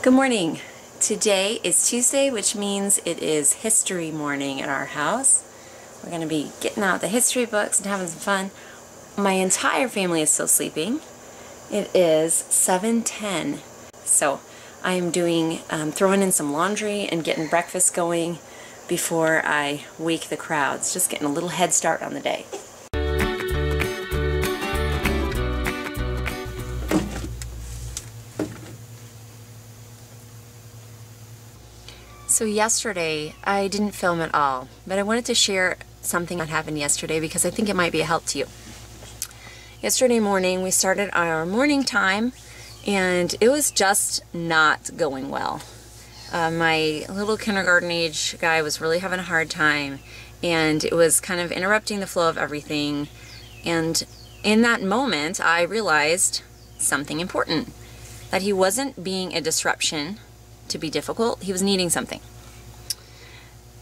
Good morning. Today is Tuesday, which means it is history morning at our house. We're going to be getting out the history books and having some fun. My entire family is still sleeping. It is 7:10. So I'm doing, throwing in some laundry and getting breakfast going before I wake the crowds. Just getting a little head start on the day. So yesterday, I didn't film at all, but I wanted to share something that happened yesterday because I think it might be a help to you. Yesterday morning, we started our morning time, and it was just not going well. My little kindergarten age guy was really having a hard time, and it was kind of interrupting the flow of everything. And in that moment, I realized something important, that he wasn't being a disruption to be difficult, he was needing something.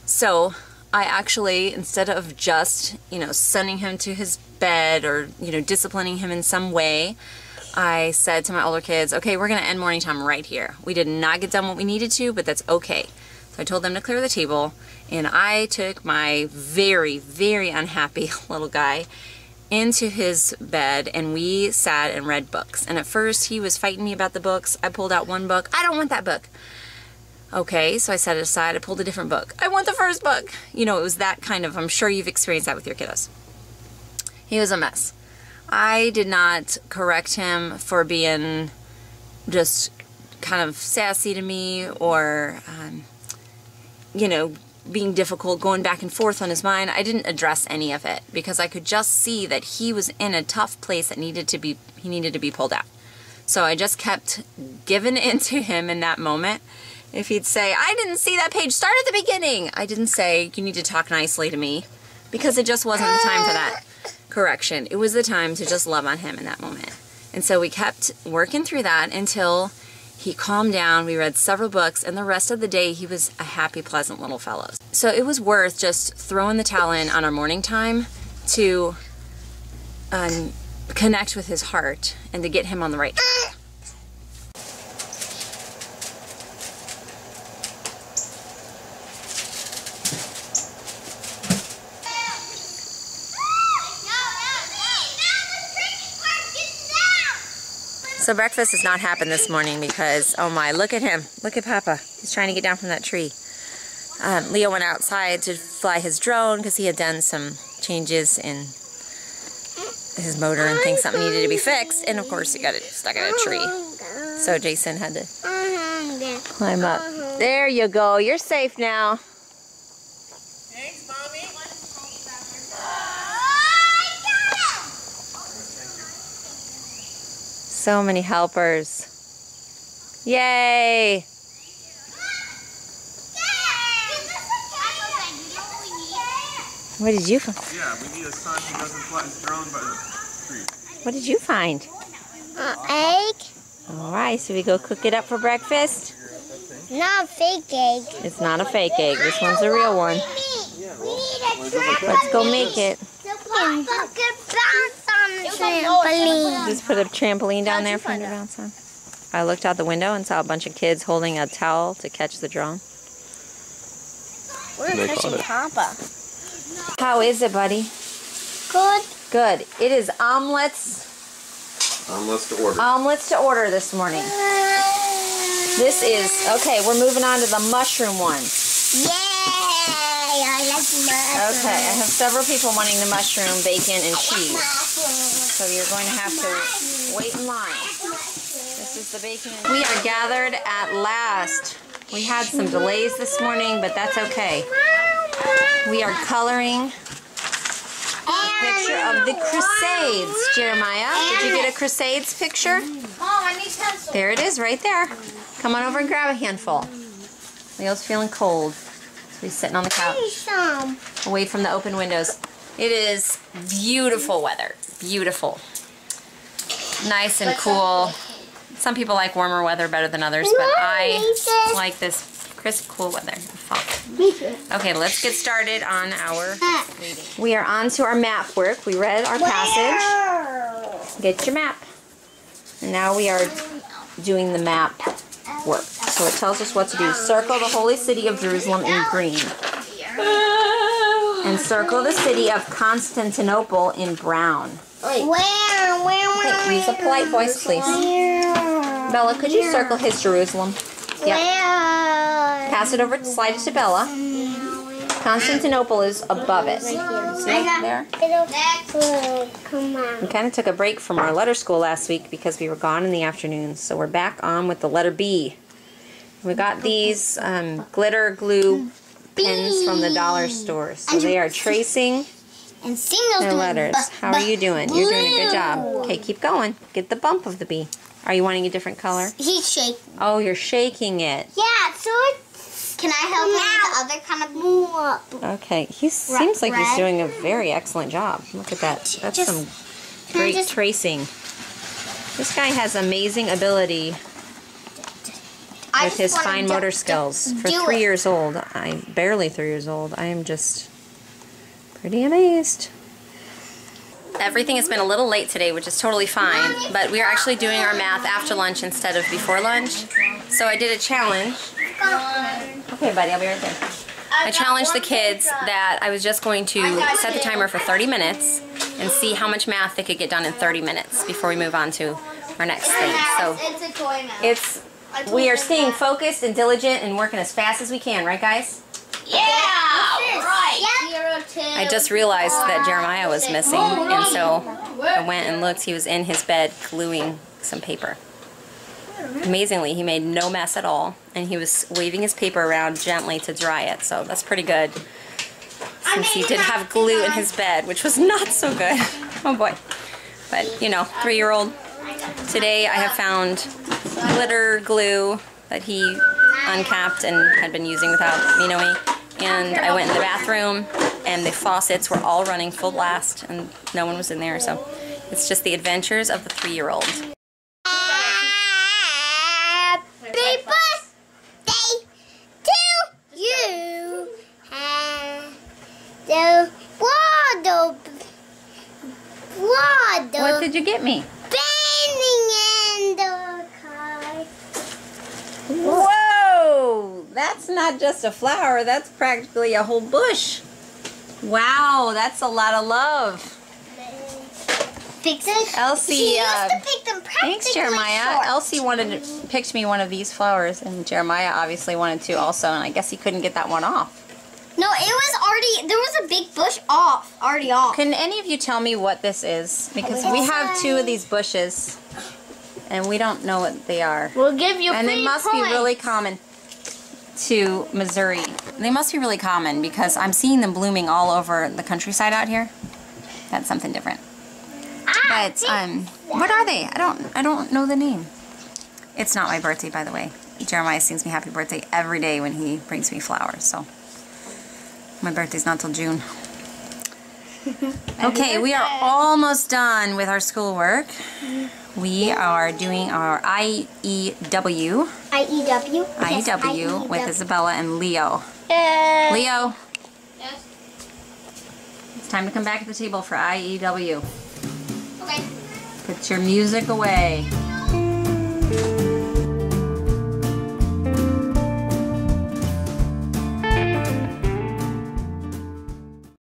So I actually, instead of just, sending him to his bed or, disciplining him in some way, I said to my older kids, okay, we're going to end morning time right here. We did not get done what we needed to, but that's okay. So I told them to clear the table, and I took my very, very unhappy little guy into his bed, and we sat and read books. And at first he was fighting me about the books. I pulled out one book. I don't want that book. Okay, so I set it aside. I pulled a different book. I want the first book. It was that kind of, I'm sure you've experienced that with your kiddos. He was a mess. I did not correct him for being just kind of sassy to me or, being difficult, going back and forth on his mind. I didn't address any of it because I could just see that he was in a tough place that he needed to be pulled out. So I just kept giving in to him in that moment. If he'd say, I didn't see that page, start at the beginning. I didn't say, you need to talk nicely to me, because it just wasn't the time for that correction. It was the time to just love on him in that moment. And so we kept working through that until he calmed down. We read several books, and the rest of the day he was a happy, pleasant little fellow. So it was worth just throwing the towel in on our morning time to connect with his heart and to get him on the right track. So breakfast has not happened this morning because, oh my, look at him. Look at Papa. He's trying to get down from that tree. Leo went outside to fly his drone because he had done some changes in his motor and things, something needed to be fixed. And of course he got it stuck in a tree. So Jason had to climb up. There you go. You're safe now. Thanks, Mommy. So many helpers. Yay! What did you find? Yeah, we need a son who doesn't fly his drone by the tree. What did you find? Egg. Alright, so we go cook it up for breakfast? Not a fake egg. It's not a fake egg. This one's a real one. Let's go make it. Just put a trampoline down there for him to bounce on. I looked out the window and saw a bunch of kids holding a towel to catch the drone. We're catching Papa. How is it, buddy? Good. Good. It is omelets. Omelets to order. Omelets to order this morning. This is, okay, we're moving on to the mushroom one. Yay! I like mushroom. Okay, I have several people wanting the mushroom, bacon, and cheese. So you're going to have to wait in line. This is the bacon and cheese. We are gathered at last. We had some delays this morning, but that's okay. We are coloring a picture of the Crusades. Jeremiah, did you get a Crusades picture? There it is, right there. Come on over and grab a handful. Leo's feeling cold, so he's sitting on the couch, away from the open windows. It is beautiful weather. Beautiful. Nice and cool. Some people like warmer weather better than others, but I like this crisp, cool weather. Okay, let's get started on our reading. We are on to our map work. We read our passage. Get your map. And now we are doing the map work. So it tells us what to do. Circle the holy city of Jerusalem in green. And circle the city of Constantinople in brown. Where? Use a polite voice, please. Bella, could you circle his Jerusalem? Yep. Pass it over, slide it to Bella. Constantinople is above it. See there? Come on. We kind of took a break from our letter school last week because we were gone in the afternoons. So we're back on with the letter B. We got these glitter glue pens from the dollar store. So they are tracing their letters. How are you doing? You're doing a good job. Okay, keep going. Get the bump of the B. Are you wanting a different color? He's shaking. Oh, you're shaking it. Yeah, so can I help him with the other kind of Okay, he seems like he's doing a very excellent job. Look at that. That's some great tracing. This guy has amazing ability with his fine motor skills. For 3 years old, I'm barely 3 years old. I am just pretty amazed. Everything has been a little late today, which is totally fine, but we are actually doing our math after lunch instead of before lunch. So I did a challenge. Okay, buddy, I'll be right there. I challenged the kids that I was just going to set the timer for 30 minutes and see how much math they could get done in 30 minutes before we move on to our next thing. So we are staying focused and diligent and working as fast as we can, right, guys? Yeah, right. I just realized that Jeremiah was missing, and so I went and looked. He was in his bed gluing some paper. Amazingly, he made no mess at all, and he was waving his paper around gently to dry it, so that's pretty good. Since he did have glue in his bed, which was not so good. Oh boy. But, you know, 3-year-old. Today I have found glitter glue that he uncapped and had been using without me knowing. And I went in the bathroom, and the faucets were all running full blast, and no one was in there, so it's just the adventures of the 3-year-old. Happy birthday to you. The water. What did you get me? Painting in the car. Whoa! That's not just a flower, that's practically a whole bush. Wow, that's a lot of love. Fix it. Elsie, She used to pick them thanks, Jeremiah. short. Elsie picked me one of these flowers, and Jeremiah obviously wanted to also, and I guess he couldn't get that one off. No, it was already, there was a big bush already off. Can any of you tell me what this is? Because we have 2 of these bushes, and we don't know what they are. We'll give you And they must be really common to Missouri. They must be really common because I'm seeing them blooming all over the countryside out here. That's something different. But what are they? I don't know the name. It's not my birthday, by the way. Jeremiah sings me happy birthday every day when he brings me flowers. So my birthday's not till June. Okay, we are almost done with our schoolwork. We are doing our IEW. IEW with Isabella and Leo. Leo. Yes. It's time to come back to the table for IEW. Okay. Put your music away.